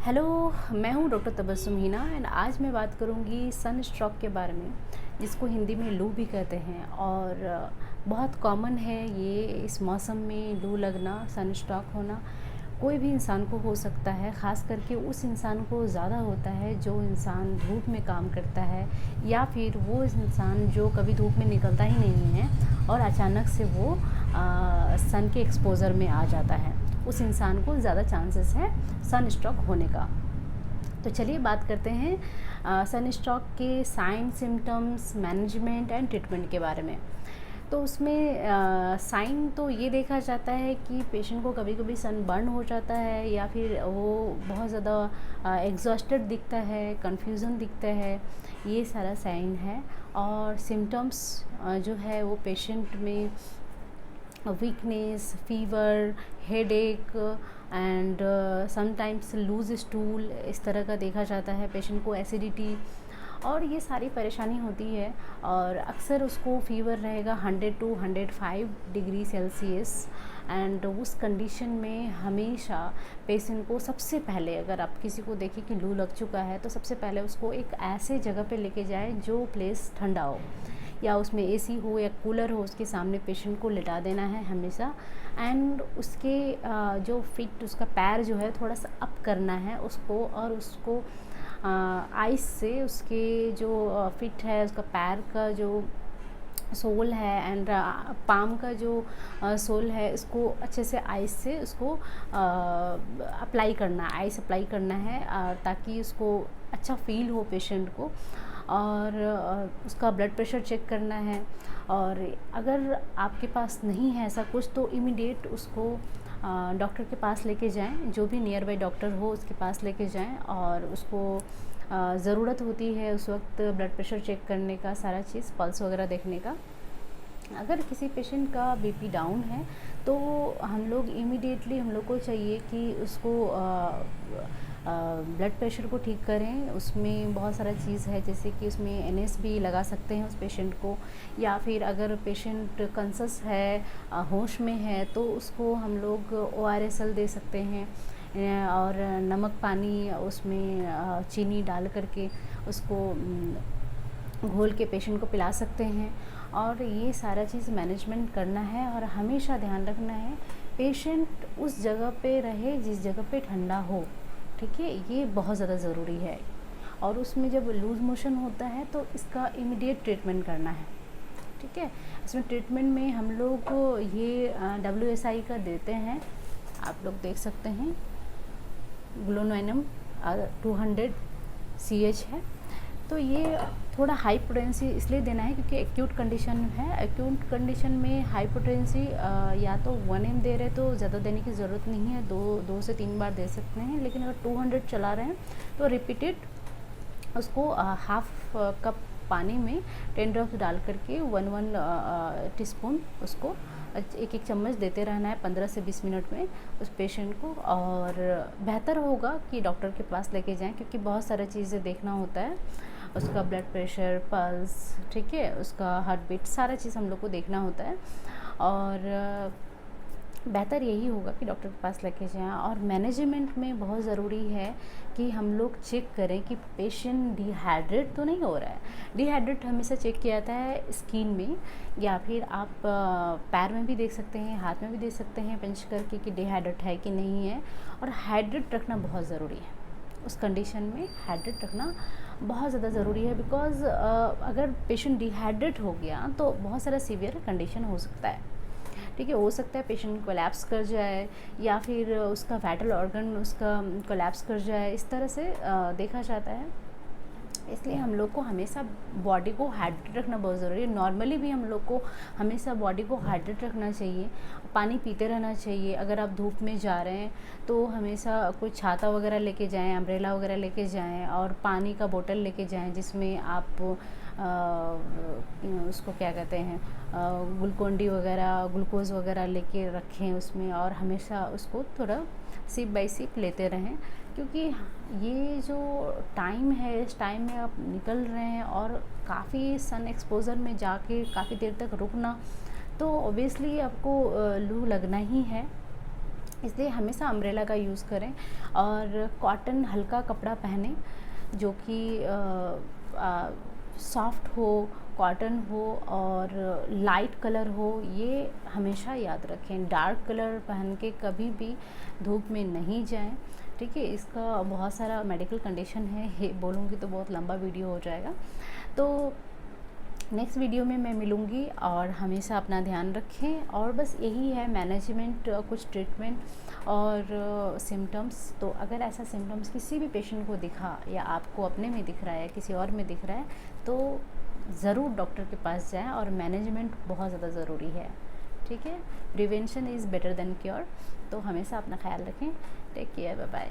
Hello, मैं हूँ doctor Tabassum Hina and आज मैं बात करूँगी सन स्ट्रोक के बारे में, जिसको हिंदी में लू भी कहते हैं। और बहुत कॉमन है ये इस मौसम में लू लगना, सन स्ट्रोक होना। कोई भी इंसान को हो सकता है, ख़ास करके उस इंसान को ज़्यादा होता है जो इंसान धूप में काम करता है, या फिर वो इंसान जो कभी धूप में निकलता ही नहीं है और अचानक से वो सन के एक्सपोज़र में आ जाता है। उस इंसान को ज़्यादा चांसेस है सन स्ट्रोक होने का। तो चलिए बात करते हैं सन स्ट्रोक के sign, symptoms, management and treatment के बारे में। तो उसमें साइन तो ये देखा जाता है कि पेशेंट को कभी कभी सन बर्न हो जाता है, या फिर वो बहुत ज़्यादा एग्जॉस्टेड दिखता है, कन्फ्यूज़न दिखता है, ये सारा साइन है। और सिम्टम्स जो है वो पेशेंट में weakness, fever, headache and sometimes loose stool, इस तरह का देखा जाता है। पेशेंट को एसिडिटी और ये सारी परेशानी होती है। और अक्सर उसको फीवर रहेगा 100 to 105 डिग्री सेल्सियस। एंड उस कंडीशन में हमेशा पेशेंट को सबसे पहले, अगर आप किसी को देखें कि लू लग चुका है, तो सबसे पहले उसको एक ऐसे जगह पे लेके जाए जो प्लेस ठंडा हो, या उसमें एसी हो या कूलर हो, उसके सामने पेशेंट को लिटा देना है हमेशा। एंड उसके जो फिट, उसका पैर जो है थोड़ा सा अप करना है उसको, और उसको आइस से उसके जो फिट है, उसका पैर का जो सोल है एंड पाम का जो सोल है, इसको अच्छे से आइस से उसको अप्लाई करना है, आइस अप्लाई करना है, ताकि उसको अच्छा फील हो पेशेंट को। और उसका ब्लड प्रेशर चेक करना है। और अगर आपके पास नहीं है ऐसा कुछ, तो इमीडिएट उसको डॉक्टर के पास लेके जाएं, जो भी नियर बाई डॉक्टर हो उसके पास लेके जाएं। और उसको ज़रूरत होती है उस वक्त ब्लड प्रेशर चेक करने का, सारा चीज़, पल्स वगैरह देखने का। अगर किसी पेशेंट का बीपी डाउन है तो हम लोग इमीडिएटली, हम लोग को चाहिए कि उसको ब्लड प्रेशर को ठीक करें। उसमें बहुत सारा चीज़ है, जैसे कि उसमें एनएस भी लगा सकते हैं उस पेशेंट को, या फिर अगर पेशेंट कॉन्शस है, होश में है, तो उसको हम लोग ORSL दे सकते हैं। और नमक पानी उसमें चीनी डाल करके उसको घोल के पेशेंट को पिला सकते हैं। और ये सारा चीज़ मैनेजमेंट करना है। और हमेशा ध्यान रखना है पेशेंट उस जगह पे रहे जिस जगह पे ठंडा हो, ठीक है, ये बहुत ज़्यादा ज़रूरी है। और उसमें जब लूज़ मोशन होता है तो इसका इमीडिएट ट्रीटमेंट करना है, ठीक है। इसमें ट्रीटमेंट में हम लोग ये WSI का देते हैं, आप लोग देख सकते हैं, ग्लोनोइनम 200 CH है। तो ये थोड़ा हाई पोटेंसी इसलिए देना है क्योंकि एक्यूट कंडीशन है। एक्यूट कंडीशन में हाई पोटेंसी या तो 1 ml दे रहे तो ज़्यादा देने की ज़रूरत नहीं है, 2 से 3 बार दे सकते हैं। लेकिन अगर 200 चला रहे हैं तो रिपीटेड उसको हाफ कप पानी में 10 ड्रॉप्स डाल करके 1 टीस्पून उसको एक चम्मच देते रहना है 15 से 20 मिनट में उस पेशेंट को। और बेहतर होगा कि डॉक्टर के पास लेके जाएं, क्योंकि बहुत सारी चीज़ें देखना होता है, उसका ब्लड प्रेशर, पल्स, ठीक है, उसका हार्ट बीट, सारा चीज़ हम लोग को देखना होता है। और बेहतर यही होगा कि डॉक्टर के पास लेके जाएं। और मैनेजमेंट में बहुत ज़रूरी है कि हम लोग चेक करें कि पेशेंट डिहाइड्रेट तो नहीं हो रहा है। डिहाइड्रेट हमेशा चेक किया जाता है स्किन में, या फिर आप पैर में भी देख सकते हैं, हाथ में भी देख सकते हैं पिंच करके कि डिहाइड्रेट है कि नहीं है। और हाइड्रेट रखना बहुत ज़रूरी है, उस कंडीशन में हाइड्रेट रखना बहुत ज़्यादा ज़रूरी है। बिकॉज़ अगर पेशेंट डिहाइड्रेट हो गया तो बहुत सारा सीवियर कंडीशन हो सकता है, ठीक है। हो सकता है पेशेंट कोलैप्स कर जाए, या फिर उसका वाइटल ऑर्गन उसका कोलैप्स कर जाए, इस तरह से देखा जाता है। इसलिए हम लोग को हमेशा बॉडी को हाइड्रेट रखना बहुत ज़रूरी है। नॉर्मली भी हम लोग को हमेशा बॉडी को हाइड्रेट रखना चाहिए, पानी पीते रहना चाहिए। अगर आप धूप में जा रहे हैं तो हमेशा कोई छाता वगैरह लेके जाएं, अम्ब्रेला वगैरह लेके जाएं, और पानी का बोतल लेके जाएं जिसमें आप उसको क्या कहते हैं, ग्लूकोन-डी वगैरह, ग्लूकोज़ वगैरह लेके रखें उसमें। और हमेशा उसको थोड़ा सिप बाय सिप लेते रहें, क्योंकि ये जो टाइम है, इस टाइम में आप निकल रहे हैं और काफ़ी सन एक्सपोज़र में जाके काफ़ी देर तक रुकना, तो ऑब्वियसली आपको लू लगना ही है। इसलिए हमेशा अम्ब्रेला का यूज़ करें और कॉटन हल्का कपड़ा पहने जो कि सॉफ्ट हो, कॉटन हो और लाइट कलर हो, ये हमेशा याद रखें। डार्क कलर पहन के कभी भी धूप में नहीं जाएं, ठीक है। इसका बहुत सारा मेडिकल कंडीशन है, बोलूँगी तो बहुत लंबा वीडियो हो जाएगा। तो नेक्स्ट वीडियो में मैं मिलूँगी और हमेशा अपना ध्यान रखें। और बस यही है मैनेजमेंट, कुछ ट्रीटमेंट और सिम्टम्स। तो अगर ऐसा सिम्टम्स किसी भी पेशेंट को दिखा या आपको अपने में दिख रहा है, किसी और में दिख रहा है, तो ज़रूर डॉक्टर के पास जाएं। और मैनेजमेंट बहुत ज़्यादा ज़रूरी है, ठीक है। Prevention is better than cure. तो हमेशा अपना ख्याल रखें। Take care, bye bye.